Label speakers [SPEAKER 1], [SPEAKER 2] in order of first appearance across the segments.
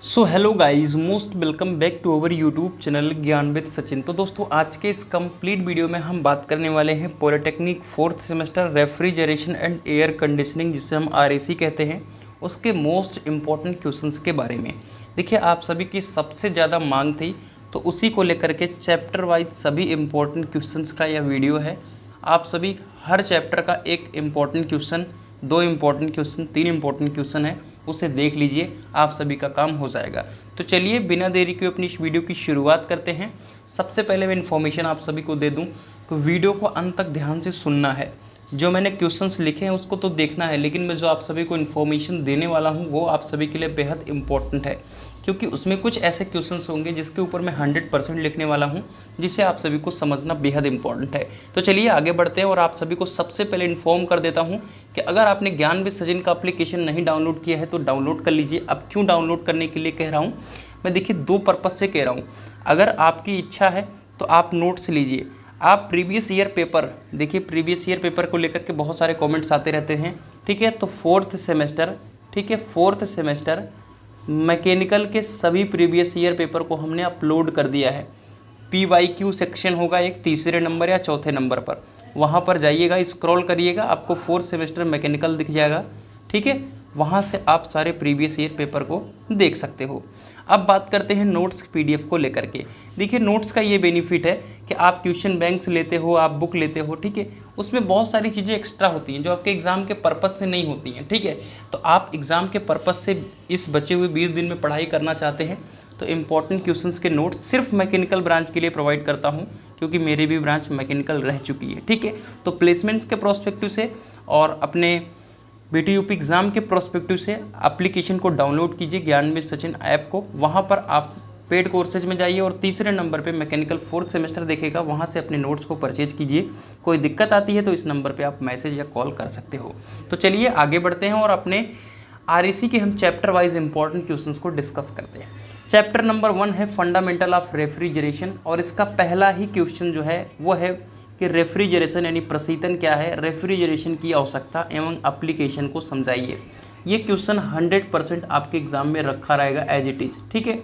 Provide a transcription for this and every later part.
[SPEAKER 1] So hello guys, most welcome back to our YouTube channel Gyan with Sachin. तो दोस्तों, आज के इस कंप्लीट वीडियो में हम बात करने वाले हैं polytechnic fourth semester refrigeration and air conditioning, जिसे हम आरएसी कहते हैं, उसके मोस्ट इम्पॉर्टेंट क्वेश्चंस के बारे में। देखिए, आप सभी की सबसे ज़्यादा मांग थी, तो उसी को लेकर के चैप्टर वाइज सभी इम्पोर्टेंट क्वेश्चंस का यह वीडियो है। आप सभी हर चैप्टर का एक इम्पॉर्टेंट क्वेश्चन, दो इम्पॉर्टेंट क्वेश्चन, तीन इम्पॉर्टेंट क्वेश्चन है, उसे देख लीजिए, आप सभी का काम हो जाएगा। तो चलिए बिना देरी के अपनी इस वीडियो की शुरुआत करते हैं। सबसे पहले मैं इन्फॉर्मेशन आप सभी को दे दूं कि वीडियो को अंत तक ध्यान से सुनना है। जो मैंने क्वेश्चंस लिखे हैं उसको तो देखना है, लेकिन मैं जो आप सभी को इन्फॉर्मेशन देने वाला हूं वो आप सभी के लिए बेहद इंपॉर्टेंट है, क्योंकि उसमें कुछ ऐसे क्वेश्चंस होंगे जिसके ऊपर मैं 100% लिखने वाला हूं, जिसे आप सभी को समझना बेहद इंपॉर्टेंट है। तो चलिए आगे बढ़ते हैं और आप सभी को सबसे पहले इन्फॉर्म कर देता हूं कि अगर आपने ज्ञान विद सचिन का एप्लीकेशन नहीं डाउनलोड किया है तो डाउनलोड कर लीजिए। अब क्यों डाउनलोड करने के लिए कह रहा हूँ मैं, देखिए दो पर्पज़ से कह रहा हूँ। अगर आपकी इच्छा है तो आप नोट्स लीजिए। आप प्रीवियस ईयर पेपर देखिए, प्रीवियस ईयर पेपर को लेकर के बहुत सारे कमेंट्स आते रहते हैं, ठीक है। तो फोर्थ सेमेस्टर, ठीक है, फोर्थ सेमेस्टर मैकेनिकल के सभी प्रीवियस ईयर पेपर को हमने अपलोड कर दिया है। PYQ सेक्शन होगा एक तीसरे नंबर या चौथे नंबर पर, वहाँ पर जाइएगा, स्क्रॉल करिएगा, आपको फोर्थ सेमेस्टर मैकेनिकल दिख जाएगा, ठीक है। वहाँ से आप सारे प्रीवियस ईयर पेपर को देख सकते हो। अब बात करते हैं नोट्स PDF को लेकर के। देखिए, नोट्स का ये बेनिफिट है कि आप क्वेश्चन बैंक्स लेते हो, आप बुक लेते हो, ठीक है। उसमें बहुत सारी चीज़ें एक्स्ट्रा होती हैं जो आपके एग्ज़ाम के पर्पज़ से नहीं होती हैं, ठीक है। तो आप एग्ज़ाम के पर्पज़ से इस बचे हुए 20 दिन में पढ़ाई करना चाहते हैं तो इम्पॉर्टेंट क्वेश्चंस के नोट्स सिर्फ मैकेनिकल ब्रांच के लिए प्रोवाइड करता हूं, क्योंकि मेरी भी ब्रांच मैकेनिकल रह चुकी है, ठीक है। तो प्लेसमेंट्स के प्रोस्पेक्टिव से और अपने BTUP एग्ज़ाम के प्रोस्पेक्टिव से एप्लीकेशन को डाउनलोड कीजिए, ज्ञान विद सचिन ऐप को। वहाँ पर आप पेड कोर्सेज में जाइए और तीसरे नंबर पे मैकेनिकल फोर्थ सेमेस्टर देखेगा, वहाँ से अपने नोट्स को परचेज कीजिए। कोई दिक्कत आती है तो इस नंबर पे आप मैसेज या कॉल कर सकते हो। तो चलिए आगे बढ़ते हैं और अपने RAC के हम चैप्टर वाइज इंपॉर्टेंट क्वेश्चंस को डिस्कस करते हैं। चैप्टर नंबर 1 है फंडामेंटल ऑफ रेफ्रिजरेशन, और इसका पहला ही क्वेश्चन जो है वो है कि रेफ्रिजरेशन यानी प्रशीतन क्या है, रेफ्रिजरेशन की आवश्यकता एवं एप्लीकेशन को समझाइए। ये क्वेश्चन 100% आपके एग्जाम में रखा रहेगा एज इट इज़, ठीक है।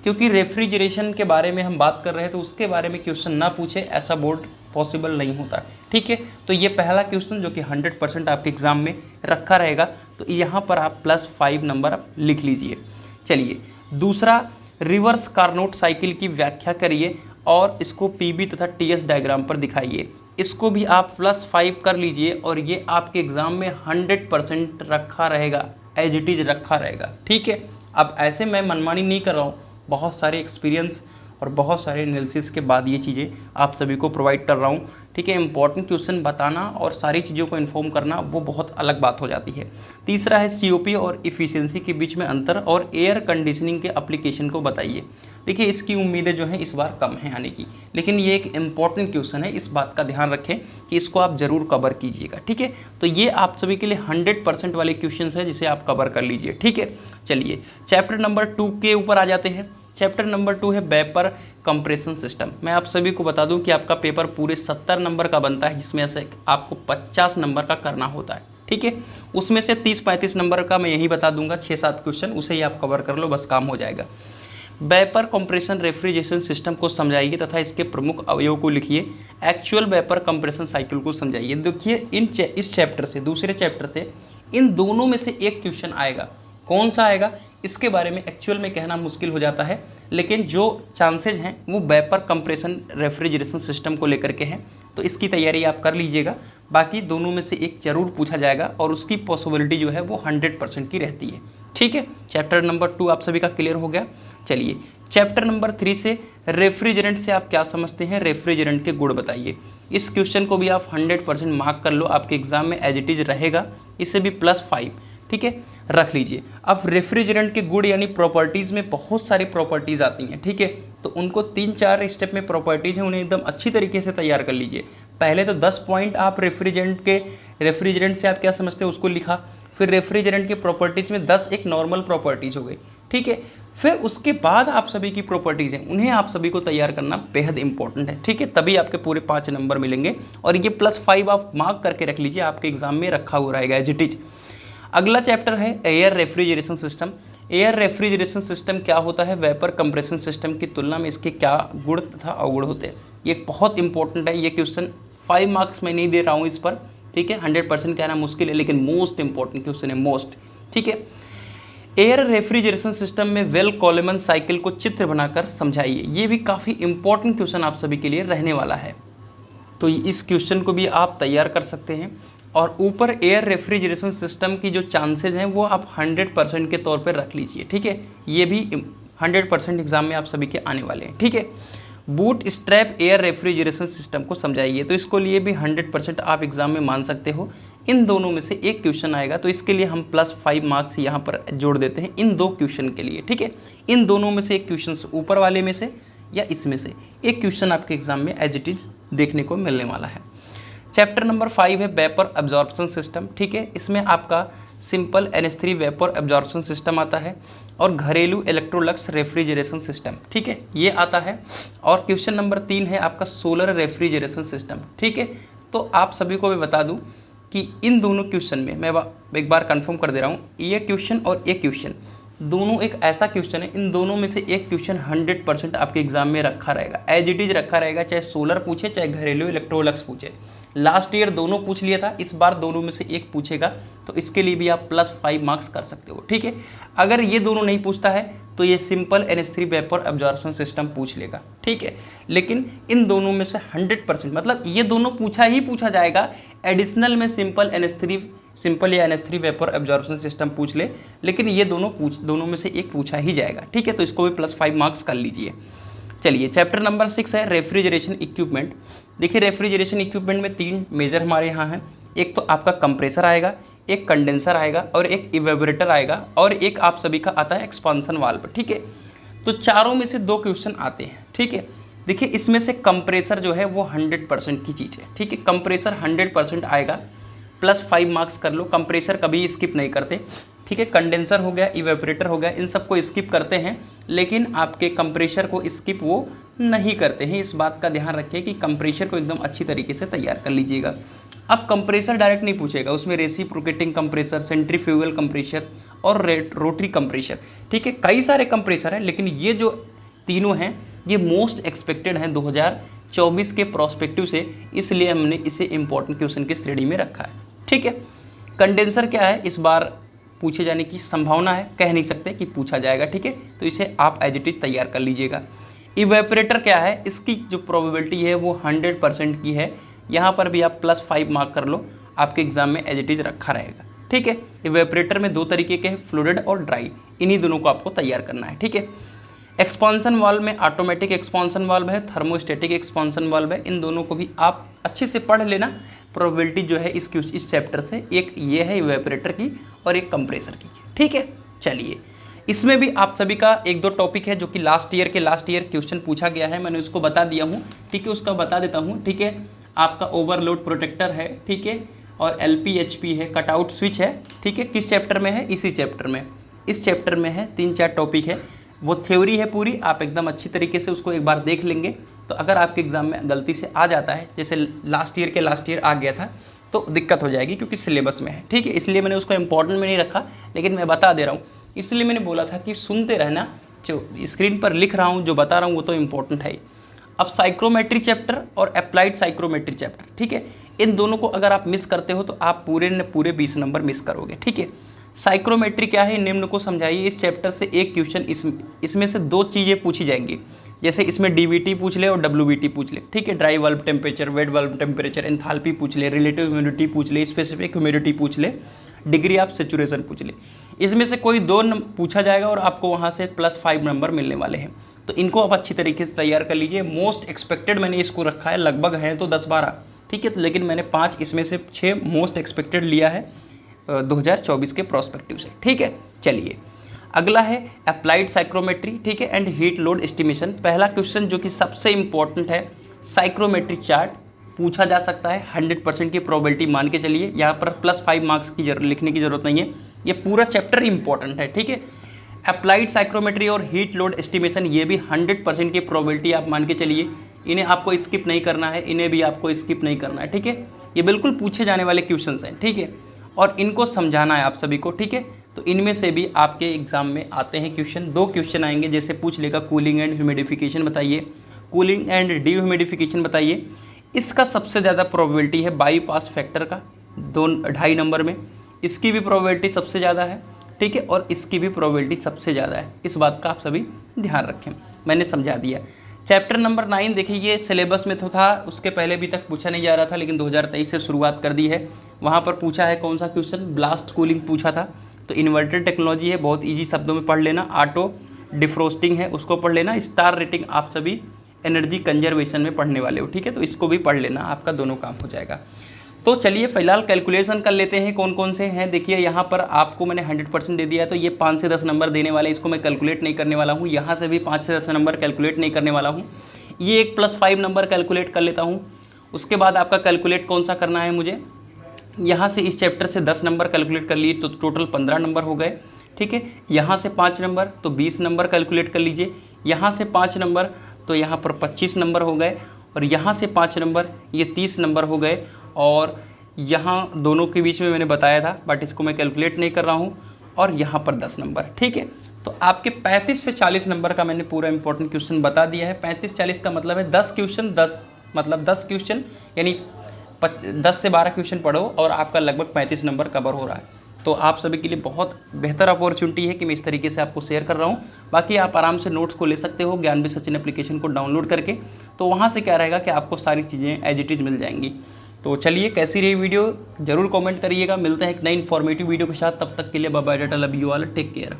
[SPEAKER 1] क्योंकि रेफ्रिजरेशन के बारे में हम बात कर रहे हैं तो उसके बारे में क्वेश्चन ना पूछे ऐसा बोर्ड पॉसिबल नहीं होता, ठीक है। तो ये पहला क्वेश्चन जो कि 100% आपके एग्जाम में रखा रहेगा, तो यहाँ पर आप +5 नंबर आप लिख लीजिए। चलिए, दूसरा, रिवर्स कार्नोट साइकिल की व्याख्या करिए और इसको PB तथा TS डायग्राम पर दिखाइए। इसको भी आप +5 कर लीजिए और ये आपके एग्ज़ाम में 100% रखा रहेगा, एज इट इज़ रखा रहेगा, ठीक है। अब ऐसे मैं मनमानी नहीं कर रहा हूँ, बहुत सारे एक्सपीरियंस और बहुत सारे एनालिसिस के बाद ये चीज़ें आप सभी को प्रोवाइड कर रहा हूँ, ठीक है। इंपॉर्टेंट क्वेश्चन बताना और सारी चीज़ों को इन्फॉर्म करना वो बहुत अलग बात हो जाती है। तीसरा है COP और इफ़िशियंसी के बीच में अंतर और एयर कंडीशनिंग के एप्लीकेशन को बताइए। देखिए, इसकी उम्मीदें जो हैं इस बार कम हैं आने की, लेकिन ये एक इम्पॉर्टेंट क्वेश्चन है, इस बात का ध्यान रखें कि इसको आप ज़रूर कवर कीजिएगा, ठीक है। तो ये आप सभी के लिए 100% वाले क्वेश्चन है जिसे आप कवर कर लीजिए, ठीक है। चलिए चैप्टर नंबर 2 के ऊपर आ जाते हैं। चैप्टर नंबर 2 है वेपर कंप्रेशन सिस्टम। मैं आप सभी को बता दूं कि आपका पेपर पूरे 70 नंबर का बनता है, जिसमें से आपको 50 नंबर का करना होता है, ठीक है। उसमें से 30-35 नंबर का मैं यही बता दूंगा, 6-7 क्वेश्चन, उसे ही आप कवर कर लो, बस काम हो जाएगा। वेपर कंप्रेशन रेफ्रिजरेशन सिस्टम को समझाइए तथा इसके प्रमुख अवयव को लिखिए। एक्चुअल वेपर कंप्रेशन साइकिल को समझाइए। देखिए, इस चैप्टर से, दूसरे चैप्टर से, इन दोनों में से एक क्वेश्चन आएगा। कौन सा आएगा इसके बारे में एक्चुअल में कहना मुश्किल हो जाता है, लेकिन जो चांसेज हैं वो वेपर कंप्रेशन रेफ्रिजरेशन सिस्टम को लेकर के हैं, तो इसकी तैयारी आप कर लीजिएगा। बाकी दोनों में से एक जरूर पूछा जाएगा और उसकी पॉसिबिलिटी जो है वो 100% की रहती है, ठीक है। चैप्टर नंबर 2 आप सभी का क्लियर हो गया। चलिए चैप्टर नंबर 3 से रेफ्रिजरेंट से आप क्या समझते हैं, रेफ्रिजरेंट के गुण बताइए। इस क्वेश्चन को भी आप 100% मार्क कर लो, आपके एग्जाम में एज इट इज़ रहेगा, इसे भी +5, ठीक है, रख लीजिए। अब रेफ्रिजरेंट के गुण यानी प्रॉपर्टीज़ में बहुत सारी प्रॉपर्टीज़ आती हैं, ठीक है। तो उनको 3-4 स्टेप में प्रॉपर्टीज़ हैं, उन्हें एकदम अच्छी तरीके से तैयार कर लीजिए। पहले तो 10 पॉइंट आप रेफ्रिजरेंट से आप क्या समझते हैं उसको लिखा, फिर रेफ्रिजरेंट के प्रॉपर्टीज़ में 10 एक नॉर्मल प्रॉपर्टीज़ हो गई, ठीक है। फिर उसके बाद आप सभी की प्रॉपर्टीज़ हैं, उन्हें आप सभी को तैयार करना बेहद इंपॉर्टेंट है, ठीक है। तभी आपके पूरे 5 नंबर मिलेंगे और ये +5 आप मार्क करके रख लीजिए, आपके एग्जाम में रखा हुआ रहेगा एज इट इज। अगला चैप्टर है air refrigeration system. Air refrigeration system क्या होता है, वेपर कंप्रेशन सिस्टम की तुलना में इसके क्या गुण तथा अवगुण होते हैं। ये बहुत इंपॉर्टेंट है, ये क्वेश्चन 5 मार्क्स में नहीं दे रहा हूँ इस पर, ठीक है। 100% कहना मुश्किल है, लेकिन मोस्ट इंपॉर्टेंट क्वेश्चन है, मोस्ट, ठीक है। एयर रेफ्रिजरेशन सिस्टम में वेल कॉलेमन साइकिल को चित्र बनाकर समझाइए। ये भी काफ़ी इंपॉर्टेंट क्वेश्चन आप सभी के लिए रहने वाला है, तो इस क्वेश्चन को भी आप तैयार कर सकते हैं। और ऊपर एयर रेफ्रिजरेशन सिस्टम की जो चांसेज हैं वो आप 100% के तौर पर रख लीजिए, ठीक है। ये भी 100% एग्जाम में आप सभी के आने वाले हैं, ठीक है। Boot strap air refrigeration system को समझाइए, तो इसको लिए भी 100% आप एग्जाम में मान सकते हो। इन दोनों में से एक क्वेश्चन आएगा, तो इसके लिए हम +5 मार्क्स यहाँ पर जोड़ देते हैं इन 2 क्वेश्चन के लिए, ठीक है। इन दोनों में से एक क्वेश्चन ऊपर वाले में से या इसमें से एक क्वेश्चन आपके एग्जाम में एज इट इज देखने को मिलने वाला है। चैप्टर नंबर 5 है वेपर एब्जॉर्प्शन सिस्टम, ठीक है। इसमें आपका simple NH3 vapour absorption system आता है और घरेलू इलेक्ट्रोलक्स रेफ्रिजरेशन सिस्टम, ठीक है, ये आता है। और क्वेश्चन नंबर 3 है आपका सोलर रेफ्रिजरेशन सिस्टम, ठीक है। तो आप सभी को मैं बता दूं कि इन दोनों क्वेश्चन में मैं एक बार कंफर्म कर दे रहा हूँ, ये क्वेश्चन और ये क्वेश्चन दोनों एक ऐसा क्वेश्चन है, इन दोनों में से एक क्वेश्चन 100% आपके एग्जाम में रखा रहेगा, एज इट इज रखा रहेगा, चाहे सोलर पूछे चाहे घरेलू इलेक्ट्रोलक्स पूछे। लास्ट ईयर दोनों पूछ लिया था, इस बार दोनों में से एक पूछेगा, तो इसके लिए भी आप +5 मार्क्स कर सकते हो, ठीक है। अगर ये दोनों नहीं पूछता है तो ये simple NH3 vapour absorption system पूछ लेगा, ठीक है। लेकिन इन दोनों में से 100% मतलब ये दोनों पूछा ही पूछा जाएगा, एडिशनल में सिंपल या NH3 वेपर एब्जॉर्प्शन सिस्टम पूछ ले, लेकिन ये दोनों में से एक पूछा ही जाएगा, ठीक है। तो इसको भी +5 मार्क्स कर लीजिए। चलिए चैप्टर नंबर 6 है रेफ्रिजरेशन इक्विपमेंट। देखिए रेफ्रिजरेशन इक्विपमेंट में 3 मेजर हमारे यहाँ हैं। एक तो आपका कंप्रेसर आएगा, एक कंडेंसर आएगा और एक इवेपोरेटर आएगा, और एक आप सभी का आता है एक्सपांसन वाल्व, ठीक है। तो चारों में से 2 क्वेश्चन आते हैं, ठीक है। देखिए इसमें से कंप्रेसर जो है वो 100% की चीज़ है, ठीक है। कंप्रेसर 100% आएगा, +5 मार्क्स कर लो। कंप्रेसर कभी स्किप नहीं करते, ठीक है। कंडेंसर हो गया, इवेपोरेटर हो गया, इन सबको स्किप करते हैं, लेकिन आपके कंप्रेसर को स्किप वो नहीं करते हैं। इस बात का ध्यान रखिए कि कंप्रेसर को एकदम अच्छी तरीके से तैयार कर लीजिएगा। अब कंप्रेसर डायरेक्ट नहीं पूछेगा, उसमें रेसिप्रोकेटिंग कंप्रेसर, सेंट्रीफ्यूगल कंप्रेसर और रोटरी कंप्रेसर, ठीक है। कई सारे कंप्रेसर हैं, लेकिन ये जो तीनों हैं ये मोस्ट एक्सपेक्टेड हैं 2024 के प्रोस्पेक्टिव से, इसलिए हमने इसे इंपॉर्टेंट क्वेश्चन की श्रेणी में रखा है, ठीक है। कंडेंसर क्या है, इस बार पूछे जाने की संभावना है, कह नहीं सकते कि पूछा जाएगा, ठीक है। तो इसे आप एज इट इज तैयार कर लीजिएगा। इवेपोरेटर क्या है, इसकी जो प्रोबेबिलिटी है वो 100% की है, यहाँ पर भी आप +5 मार्क कर लो, आपके एग्जाम में एज इट इज रखा रहेगा, ठीक है। इवेपोरेटर में 2 तरीके के हैं, फ्लूइड और ड्राई, इन्हीं दोनों को आपको तैयार करना है, ठीक है। एक्सपांसन वाल्व में ऑटोमेटिक एक्सपांसन वाल्व है, थर्मोस्टेटिक एक्सपांसन वाल्व है, इन दोनों को भी आप अच्छे से पढ़ लेना। प्रोबेबिलिटी जो है इस चैप्टर से, एक ये है इवेपोरेटर की और एक कंप्रेसर की, ठीक है। चलिए इसमें भी आप सभी का 1-2 टॉपिक है जो कि लास्ट ईयर क्वेश्चन पूछा गया है, मैंने उसको बता दिया हूँ, ठीक है। उसका बता देता हूँ, ठीक है। आपका ओवरलोड प्रोटेक्टर है, ठीक है, और LPHP है, कटआउट स्विच है, ठीक है। किस चैप्टर में है, इसी चैप्टर में, इस चैप्टर में है, 3-4 टॉपिक है, वो थ्योरी है पूरी, आप एकदम अच्छी तरीके से उसको एक बार देख लेंगे। तो अगर आपके एग्ज़ाम में गलती से आ जाता है, जैसे लास्ट ईयर आ गया था, तो दिक्कत हो जाएगी क्योंकि सिलेबस में है, ठीक है। इसलिए मैंने उसको इंपॉर्टेंट में नहीं रखा, लेकिन मैं बता दे रहा हूँ, इसलिए मैंने बोला था कि सुनते रहना, जो स्क्रीन पर लिख रहा हूँ, जो बता रहा हूँ वो तो इम्पोर्टेंट है। अब साइक्रोमेट्री चैप्टर और अप्लाइड साइक्रोमेट्री चैप्टर, ठीक है, इन दोनों को अगर आप मिस करते हो तो आप पूरे 20 नंबर मिस करोगे, ठीक है। साइक्रोमेट्री क्या है, निम्न को समझाइए। इस चैप्टर से एक क्वेश्चन इसमें से 2 चीज़ें पूछी जाएंगी, जैसे इसमें DVT पूछ ले और WVT पूछ ले, ठीक है। Dry valve temperature, wet valve temperature, enthalpy पूछ ले, रिलेटिव ह्यूमिडिटी पूछ ले, स्पेसिफिक ह्यूमिडिटी पूछ ले, डिग्री ऑफ सैचुरेशन पूछ ले। इसमें से कोई 2 पूछा जाएगा और आपको वहाँ से +5 नंबर मिलने वाले हैं, तो इनको आप अच्छी तरीके से तैयार कर लीजिए। मोस्ट एक्सपेक्टेड मैंने इसको रखा है, लगभग हैं तो 10-12, ठीक है, लेकिन मैंने 5 इसमें से 6 मोस्ट एक्सपेक्टेड लिया है 2024 के प्रोस्पेक्टिव से, ठीक है। चलिए अगला है अप्लाइड साइक्रोमेट्री, ठीक है, एंड हीट लोड एस्टिमेशन। पहला क्वेश्चन जो कि सबसे इंपॉर्टेंट है, साइक्रोमेट्री चार्ट पूछा जा सकता है, 100% की प्रोबेबिलिटी मान के चलिए। यहाँ पर +5 मार्क्स की लिखने की जरूरत नहीं है, ये पूरा चैप्टर इंपॉर्टेंट है, ठीक है। अप्लाइड साइक्रोमेट्री और हीट लोड एस्टिमेशन, ये भी 100% की प्रोबेबिलिटी आप मान के चलिए, इन्हें आपको स्किप नहीं करना है, इन्हें भी आपको स्किप नहीं करना है, ठीक है। ये बिल्कुल पूछे जाने वाले क्वेश्चन हैं, ठीक है, और इनको समझाना है आप सभी को, ठीक है। तो इनमें से भी आपके एग्जाम में आते हैं क्वेश्चन। 2 क्वेश्चन आएंगे, जैसे पूछ लेगा कूलिंग एंड ह्यूमिडिफिकेशन बताइए, कूलिंग एंड डीह्यूमिडिफिकेशन बताइए। इसका सबसे ज़्यादा प्रोबेबिलिटी है बाईपास फैक्टर का 2.5 नंबर में, इसकी भी प्रोबेबिलिटी सबसे ज़्यादा है, ठीक है, और इसकी भी प्रोबेबिलिटी सबसे ज़्यादा है। इस बात का आप सभी ध्यान रखें, मैंने समझा दिया। चैप्टर नंबर 9 देखिए, ये सिलेबस में तो था, उसके पहले अभी तक पूछा नहीं जा रहा था, लेकिन 2023 से शुरुआत कर दी है। वहाँ पर पूछा है कौन सा क्वेश्चन, ब्लास्ट कूलिंग पूछा था। तो इन्वर्टर टेक्नोलॉजी है, बहुत ईजी शब्दों में पढ़ लेना। ऑटो डिफ्रोस्टिंग है, उसको पढ़ लेना। स्टार रेटिंग आप सभी एनर्जी कंजर्वेशन में पढ़ने वाले हो, ठीक है, तो इसको भी पढ़ लेना, आपका दोनों काम हो जाएगा। तो चलिए फिलहाल कैलकुलेशन कर लेते हैं कौन कौन से हैं। देखिए यहाँ पर आपको मैंने 100% दे दिया है, तो ये 5 से 10 नंबर देने वाले, इसको मैं कैलकुलेट नहीं करने वाला हूँ। यहाँ से भी 5 से 10 नंबर कैलकुलेट नहीं करने वाला हूँ। ये 1 + 5 नंबर कैलकुलेट कर लेता हूँ। उसके बाद आपका कैलकुलेट कौन सा करना है मुझे, यहाँ से इस चैप्टर से 10 नंबर कैलकुलेट कर लिए तो टोटल 15 नंबर हो गए, ठीक है। यहाँ से 5 नंबर तो 20 नंबर कैलकुलेट कर लीजिए। यहाँ से 5 नंबर तो यहाँ पर 25 नंबर हो गए, और यहाँ से 5 नंबर ये 30 नंबर हो गए। और यहाँ दोनों के बीच में मैंने बताया था, बट इसको मैं कैलकुलेट नहीं कर रहा हूँ। और यहाँ पर 10 नंबर, ठीक है। तो आपके 35 से 40 नंबर का मैंने पूरा इंपॉर्टेंट क्वेश्चन बता दिया है। 35-40 का मतलब है 10 क्वेश्चन, 10 क्वेश्चन, यानी 10 से 12 क्वेश्चन पढ़ो और आपका लगभग 35 नंबर कवर हो रहा है। तो आप सभी के लिए बहुत बेहतर अपॉर्चुनिटी है कि मैं इस तरीके से आपको शेयर कर रहा हूँ। बाकी आप आराम से नोट्स को ले सकते हो ज्ञान विद सचिन एप्लीकेशन को डाउनलोड करके, तो वहाँ से क्या रहेगा कि आपको सारी चीज़ें एज इट इज़ मिल जाएंगी। तो चलिए, कैसी रही वीडियो जरूर कमेंट करिएगा। मिलते हैं एक नई इन्फॉर्मेटिव वीडियो के साथ, तब तक के लिए bye bye, tata, love you all, take care.